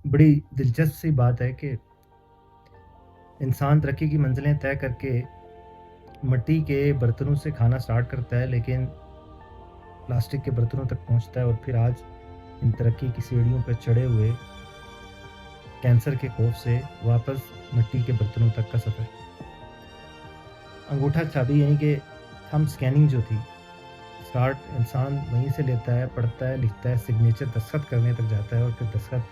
बड़ी दिलचस्प सी बात है कि इंसान तरक्की की मंजिलें तय करके मिट्टी के बर्तनों से खाना स्टार्ट करता है, लेकिन प्लास्टिक के बर्तनों तक पहुंचता है और फिर आज इन तरक्की की सीढ़ियों पर चढ़े हुए कैंसर के खौफ से वापस मिट्टी के बर्तनों तक का सफ़र। अंगूठा चाबी यानी कि थंब स्कैनिंग जो थी, स्टार्ट इंसान वहीं से लेता है, पढ़ता है, लिखता है, सिग्नेचर दस्तखत करने तक जाता है और फिर दस्तखत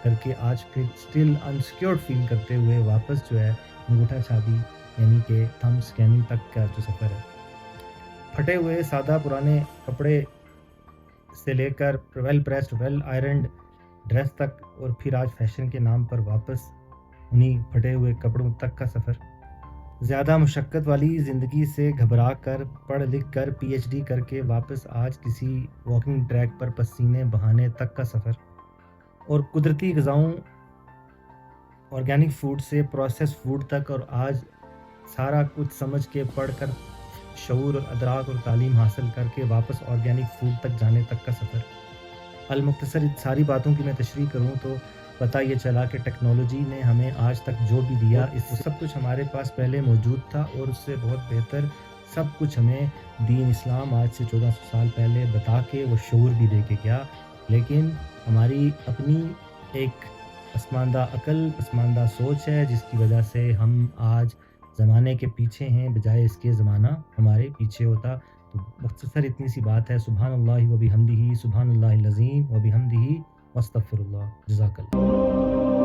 करके आज फिर स्टिल अनसिक्योर्ड फील करते हुए वापस जो है अंगूठा चाबी यानी कि थंब स्कैनिंग तक का जो सफ़र है। फटे हुए सादा पुराने कपड़े से लेकर well pressed well ironed dress तक और फिर आज फैशन के नाम पर वापस उन्हीं फटे हुए कपड़ों तक का सफ़र। ज़्यादा मुशक्क़त वाली ज़िंदगी से घबरा कर पढ़ लिख कर पीएचडी करके वापस आज किसी वॉकिंग ट्रैक पर पसीने बहाने तक का सफ़र। और कुदरती ग़िज़ाओं, ऑर्गेनिक फूड से प्रोसेस फूड तक, और आज सारा कुछ समझ के पढ़ कर शऊर और अदराक और तालीम हासिल करके वापस ऑर्गेनिक फूड तक जाने तक का सफ़र। अलमुख्तसर सारी बातों की मैं तशरीह करूँ तो पता ये चला कि टेक्नोलॉजी ने हमें आज तक जो भी दिया इस सब कुछ हमारे पास पहले मौजूद था और उससे बहुत बेहतर सब कुछ हमें दीन इस्लाम आज से 1400 साल पहले बता के वो शऊर भी दे के गया। लेकिन हमारी अपनी एक पसमानदा अकल, पसमानदा सोच है जिसकी वजह से हम आज ज़माने के पीछे हैं बजाय इसके ज़माना हमारे पीछे होता। तो मुख्तसर इतनी सी बात है। सुभानअल्लाहि व बिहम्दिही, सुभानअल्लाहिल अज़ीम व बिहम्दिही वस्तगफिरुल्लाह। जज़ाकल्लाह।